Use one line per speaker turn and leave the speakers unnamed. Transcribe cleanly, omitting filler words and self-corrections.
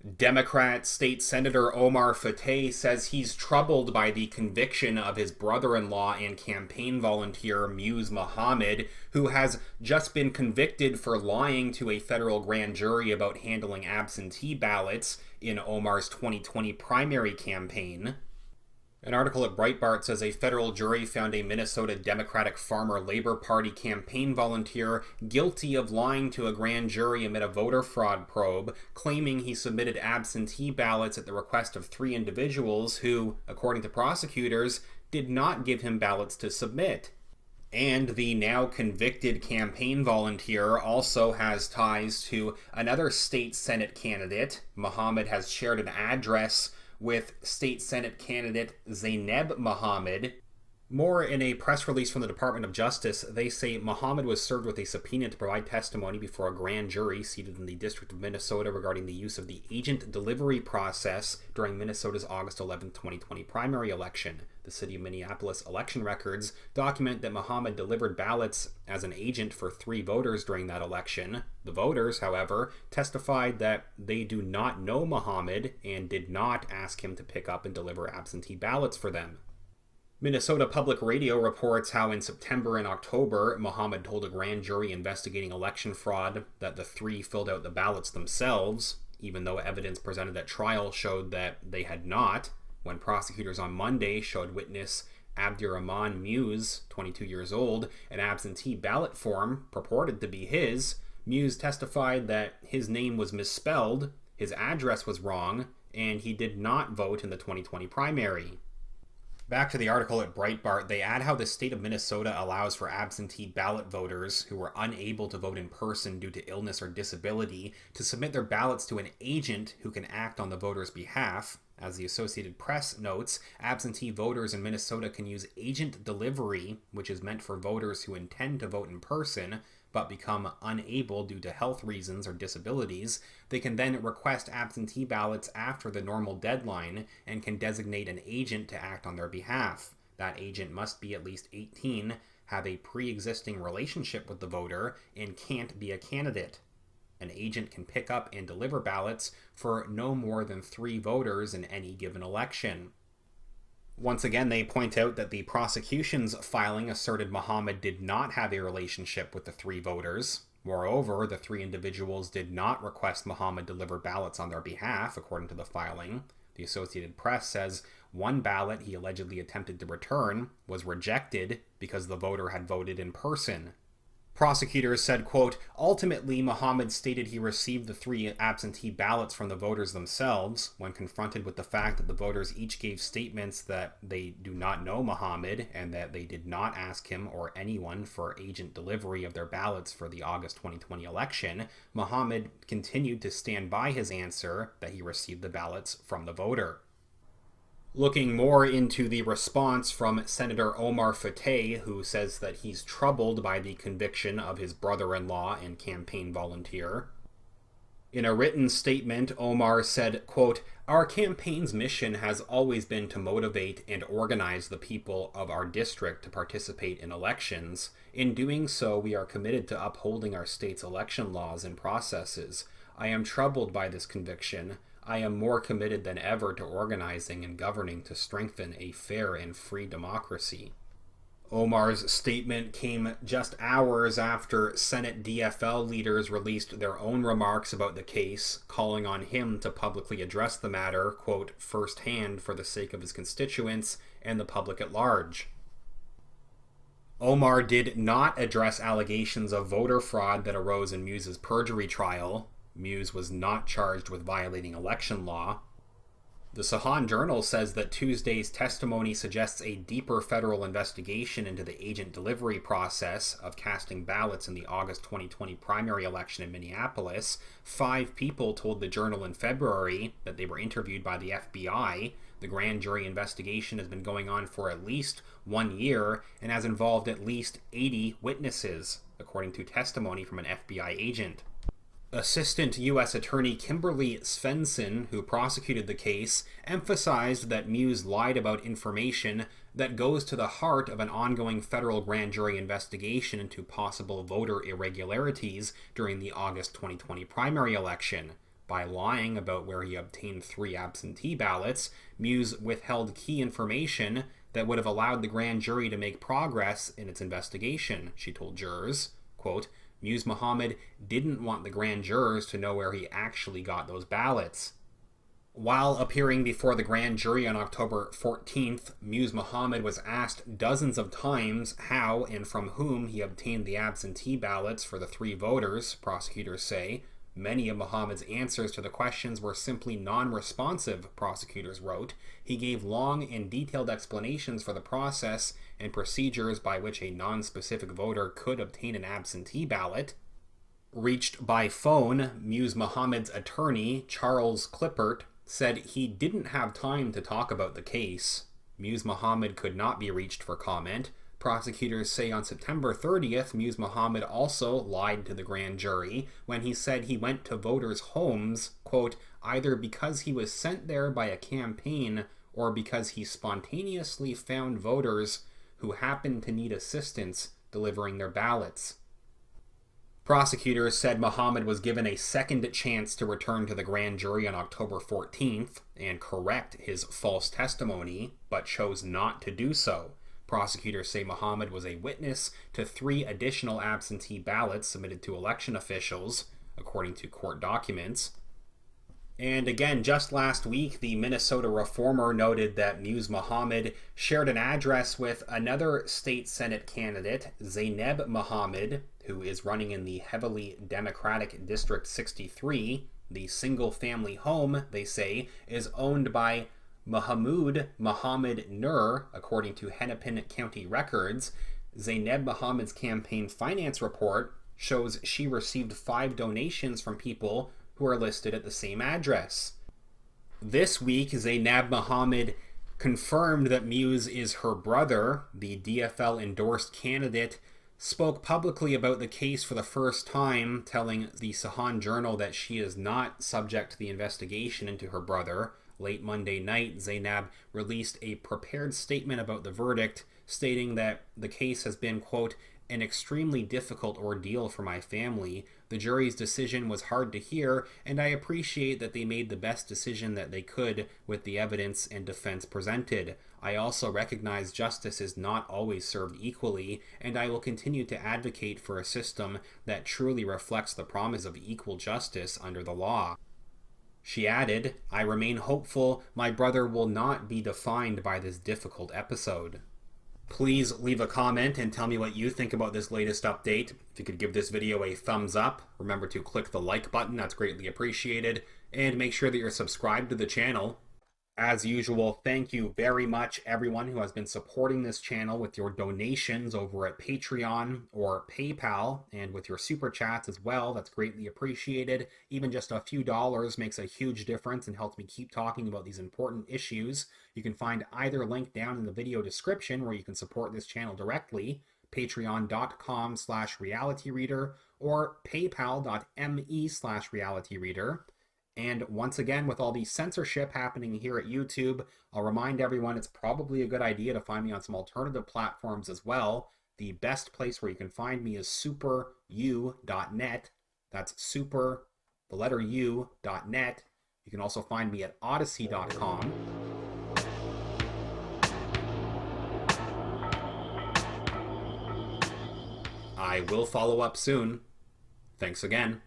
Democrat State Senator Omar Fateh says he's troubled by the conviction of his brother-in-law and campaign volunteer Muse Muhammad, who has just been convicted for lying to a federal grand jury about handling absentee ballots in Omar's 2020 primary campaign. An article at Breitbart says a federal jury found a Minnesota Democratic Farmer Labor Party campaign volunteer guilty of lying to a grand jury amid a voter fraud probe, claiming he submitted absentee ballots at the request of 3 individuals who, according to prosecutors, did not give him ballots to submit. And the now convicted campaign volunteer also has ties to another state Senate candidate. Muhammad has shared an address with state Senate candidate Zainab Muhammad. More in a press release from the Department of Justice, they say Muhammad was served with a subpoena to provide testimony before a grand jury seated in the District of Minnesota regarding the use of the agent delivery process during Minnesota's August 11, 2020 primary election. The City of Minneapolis election records document that Muhammad delivered ballots as an agent for 3 voters during that election. The voters, however, testified that they do not know Muhammad and did not ask him to pick up and deliver absentee ballots for them. Minnesota Public Radio reports how in September and October, Muhammad told a grand jury investigating election fraud that the 3 filled out the ballots themselves, even though evidence presented at trial showed that they had not. When prosecutors on Monday showed witness Abdirahman Muse, 22 years old, an absentee ballot form purported to be his, Muse testified that his name was misspelled, his address was wrong, and he did not vote in the 2020 primary. Back to the article at Breitbart, they add how the state of Minnesota allows for absentee ballot voters who were unable to vote in person due to illness or disability to submit their ballots to an agent who can act on the voter's behalf. As the Associated Press notes, absentee voters in Minnesota can use agent delivery, which is meant for voters who intend to vote in person but become unable due to health reasons or disabilities. They can then request absentee ballots after the normal deadline and can designate an agent to act on their behalf. That agent must be at least 18, have a pre-existing relationship with the voter, and can't be a candidate. An agent can pick up and deliver ballots for no more than 3 voters in any given election. Once again, they point out that the prosecution's filing asserted Muhammad did not have a relationship with the 3 voters. Moreover, the 3 individuals did not request Muhammad deliver ballots on their behalf, according to the filing. The Associated Press says one ballot he allegedly attempted to return was rejected because the voter had voted in person. Prosecutors said, quote, ultimately, Muhammad stated he received the 3 absentee ballots from the voters themselves. When confronted with the fact that the voters each gave statements that they do not know Muhammad and that they did not ask him or anyone for agent delivery of their ballots for the August 2020 election, Muhammad continued to stand by his answer that he received the ballots from the voter. Looking more into the response from Senator Omar Fateh, who says that he's troubled by the conviction of his brother-in-law and campaign volunteer. In a written statement, Omar said, quote, our campaign's mission has always been to motivate and organize the people of our district to participate in elections. In doing so, we are committed to upholding our state's election laws and processes. I am troubled by this conviction. I am more committed than ever to organizing and governing to strengthen a fair and free democracy. Omar's statement came just hours after Senate DFL leaders released their own remarks about the case, calling on him to publicly address the matter, quote, firsthand for the sake of his constituents and the public at large. Omar did not address allegations of voter fraud that arose in Muse's perjury trial. Muse was not charged with violating election law. The Sahan Journal says that Tuesday's testimony suggests a deeper federal investigation into the agent delivery process of casting ballots in the August 2020 primary election in Minneapolis. 5 people told the Journal in February that they were interviewed by the FBI. The grand jury investigation has been going on for at least 1 year and has involved at least 80 witnesses, according to testimony from an FBI agent. Assistant U.S. Attorney Kimberly Svensson, who prosecuted the case, emphasized that Muse lied about information that goes to the heart of an ongoing federal grand jury investigation into possible voter irregularities during the August 2020 primary election. By lying about where he obtained 3 absentee ballots, Mews withheld key information that would have allowed the grand jury to make progress in its investigation, she told jurors. Quote, Mews Mohammed didn't want the grand jurors to know where he actually got those ballots. While appearing before the grand jury on October 14th, Mews Mohammed was asked dozens of times how and from whom he obtained the absentee ballots for the 3 voters, prosecutors say. Many of Mohammed's answers to the questions were simply non-responsive, prosecutors wrote. He gave long and detailed explanations for the process and procedures by which a non-specific voter could obtain an absentee ballot. Reached by phone, Mews Mohammed's attorney, Charles Clippert, said he didn't have time to talk about the case. Mews Mohammed could not be reached for comment. Prosecutors say on September 30th, Mews Mohammed also lied to the grand jury when he said he went to voters' homes, quote, either because he was sent there by a campaign or because he spontaneously found voters who happened to need assistance delivering their ballots. Prosecutors said Mohammed was given a second chance to return to the grand jury on October 14th and correct his false testimony, but chose not to do so. Prosecutors say Mohammed was a witness to 3 additional absentee ballots submitted to election officials, according to court documents. And again, just last week, the Minnesota Reformer noted that Mews Mohammed shared an address with another state Senate candidate, Zainab Mohammed, who is running in the heavily Democratic District 63. The single-family home, they say, is owned by Mahmoud Mohammed Nur, according to Hennepin County records. Zainab Mohammed's campaign finance report shows she received 5 donations from people who are listed at the same address. This week, Zainab Mohammed confirmed that Mews is her brother. The DFL-endorsed candidate spoke publicly about the case for the first time, telling the Sahan Journal that she is not subject to the investigation into her brother. Late Monday night, Zainab released a prepared statement about the verdict, stating that the case has been, quote, an extremely difficult ordeal for my family. The jury's decision was hard to hear, and I appreciate that they made the best decision that they could with the evidence and defense presented. I also recognize justice is not always served equally, and I will continue to advocate for a system that truly reflects the promise of equal justice under the law. She added, I remain hopeful my brother will not be defined by this difficult episode. Please leave a comment and tell me what you think about this latest update. If you could give this video a thumbs up, remember to click the like button, that's greatly appreciated, and make sure that you're subscribed to the channel. As usual, thank you very much everyone who has been supporting this channel with your donations over at Patreon or PayPal, and with your super chats as well. That's greatly appreciated. Even just a few dollars makes a huge difference and helps me keep talking about these important issues. You can find either link down in the video description where you can support this channel directly, patreon.com/realityreader or paypal.me/realityreader. And once again, with all the censorship happening here at YouTube, I'll remind everyone it's probably a good idea to find me on some alternative platforms as well. The best place where you can find me is superu.net. That's super, the letter u.net. You can also find me at odyssey.com. I will follow up soon. Thanks again.